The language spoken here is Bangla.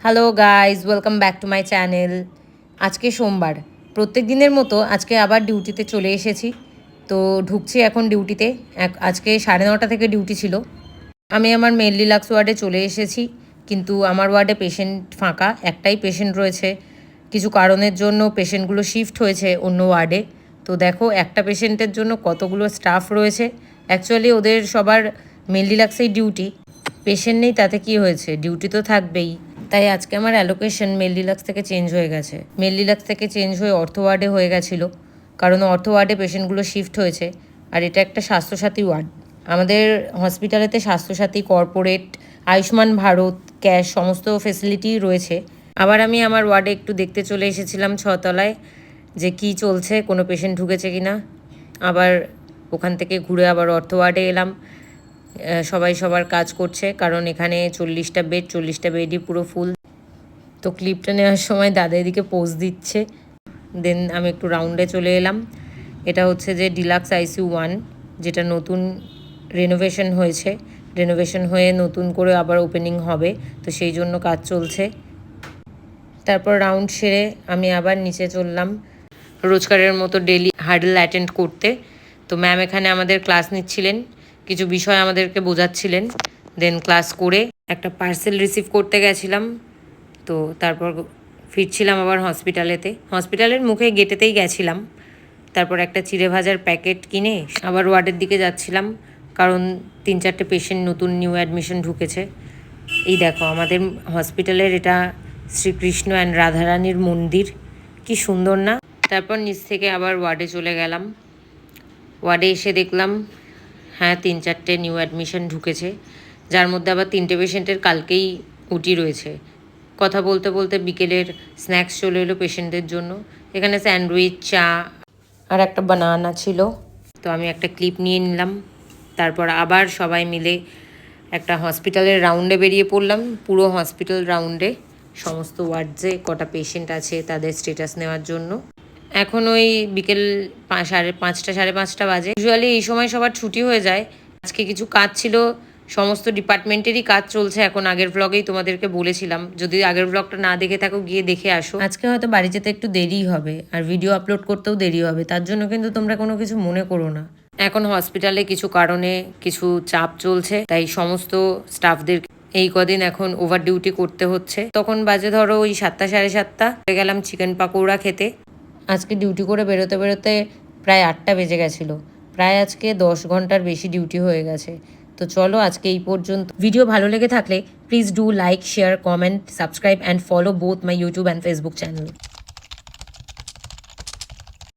Hello guys, welcome back to my channel. আজকে সোমবার, প্রত্যেক দিনের মতো আজকে আবার ডিউটিতে চলে এসেছি। তো ঢুকছি এখন ডিউটিতে। আজকে 9:30 থেকে ডিউটি ছিল। আমি আমার মেল ডিলাক্স ওয়ার্ডে চলে এসেছি, কিন্তু আমার ওয়ার্ডে পেশেন্ট ফাঁকা, একটাই পেশেন্ট রয়েছে। কিছু কারণের জন্য পেশেন্টগুলো শিফট হয়েছে অন্য ওয়ার্ডে। তো দেখো, একটা পেশেন্টের জন্য কতগুলো স্টাফ রয়েছে। অ্যাকচুয়ালি ওদের সবার মেল ডিলাক্সেই ডিউটি। পেশেন্ট নেই তাতে কি হয়েছে, ডিউটি তো থাকবেই। তাই আজকে আমার অ্যালোকেশন মেল ডিলাক্স থেকে চেঞ্জ হয়ে গেছে। মেল ডিলাক্স থেকে চেঞ্জ হয়ে অর্থ ওয়ার্ডে হয়ে গেছিলো, কারণ অর্থ ওয়ার্ডে পেশেন্টগুলো শিফট হয়েছে। আর এটা একটা স্বাস্থ্যসাথী ওয়ার্ড। আমাদের হসপিটালেতে স্বাস্থ্যসাথী, কর্পোরেট, আয়ুষ্মান ভারত, ক্যাশ সমস্ত ফেসিলিটি রয়েছে। আবার আমি আমার ওয়ার্ডে একটু দেখতে চলে এসেছিলাম 6তলায়, যে কি চলছে, কোনো পেশেন্ট ঢুকেছে কি না। আবার ওখান থেকে ঘুরে আবার অর্থ ওয়ার্ডে এলাম। সবাই সবার কাজ করছে, কারণ এখানে 40টা বেড, 40টা বেডই পুরো ফুল। তো ক্লিপটা নেওয়ার সময় দাদা এদিকে পোজ দিচ্ছে। দেন আমি একটু রাউন্ডে চলে এলাম। এটা হচ্ছে যে ডিলাক্স আইসিইউ 1, যেটা নতুন রেনোভেশন হয়েছে। রেনোভেশন হয়ে নতুন করে আবার ওপেনিং হবে, তো সেই জন্য কাজ চলছে। তারপর রাউন্ড সেরে আমি আবার নিচে চললাম রোজকারের মতো ডেলি হার্ডেল অ্যাটেন্ড করতে। তো ম্যাম এখানে আমাদের ক্লাস নিচ্ছিলেন, কিছু বিষয় আমাদেরকে বোঝাচ্ছিলেন। দেন ক্লাস করে একটা পার্সেল রিসিভ করতে গেছিলাম। তো তারপর ফিরছিলাম আবার হসপিটালের মুখে গেটেতেই গেছিলাম। তারপর একটা চিড়ে ভাজার প্যাকেট কিনে আবার ওয়ার্ডের দিকে যাচ্ছিলাম, কারণ 3-4টে পেশেন্ট নতুন নিউ অ্যাডমিশন ঢুকেছে। এই দেখো আমাদের হসপিটালের এটা শ্রীকৃষ্ণ অ্যান্ড রাধারানীর মন্দির, কি সুন্দর না। তারপর নিচ থেকে আবার ওয়ার্ডে চলে গেলাম। ওয়ার্ডে এসে দেখলাম হ্যাঁ 3-4টে নিউ অ্যাডমিশন ঢুকেছে, যার মধ্যে আবার 3টে পেশেন্টের কালকেই উটি রয়েছে। কথা বলতে বলতে বিকেলের স্ন্যাক্স চলে এলো পেশেন্টদের জন্য। এখানে স্যান্ডউইচ, চা আর একটা বানানা ছিল। তো আমি একটা ক্লিপ নিয়ে নিলাম। তারপর আবার সবাই মিলে একটা হসপিটালের রাউন্ডে বেরিয়ে পড়লাম। পুরো হসপিটাল রাউন্ডে সমস্ত ওয়ার্ডসে কটা পেশেন্ট আছে তাদের স্টেটাস নেওয়ার জন্য। এখন ওই বিকেল 5:30 5:30 বাজে। ইউজুয়ালি এই সময় সবার ছুটি হয়ে যায়। আজকে কিছু কাজ ছিল, সমস্ত ডিপার্টমেন্টেরই কাজ চলছে এখন। আগের ব্লগেই তোমাদেরকে বলেছিলাম, যদি আগের ব্লগটা না দেখে থাকো গিয়ে দেখে আসো। আজকে হয়তো বাড়ি যেতে একটু দেরি হবে, আর ভিডিও আপলোড করতেও দেরি হবে, তার জন্য কিন্তু তোমরা কোনো কিছু মনে করো না। এখন হসপিটালে কিছু কারণে কিছু চাপ চলছে, তাই সমস্ত স্টাফদের এই কদিন এখন ওভার ডিউটি করতে হচ্ছে। তখন বাজে ধরো ওই 7টা 7:30 হয়ে গেলাম চিকেন পাকোড়া খেতে। আজকে ডিউটি করে বেরোতে বেরোতে প্রায় 8টা বেজে গেছিলো। প্রায় আজকে 10 ঘন্টার বেশি ডিউটি হয়ে গেছে। তো চলো আজকে এই পর্যন্ত। ভিডিও ভালো লেগে থাকলে please do like, share, comment, subscribe and follow both my YouTube and Facebook channel.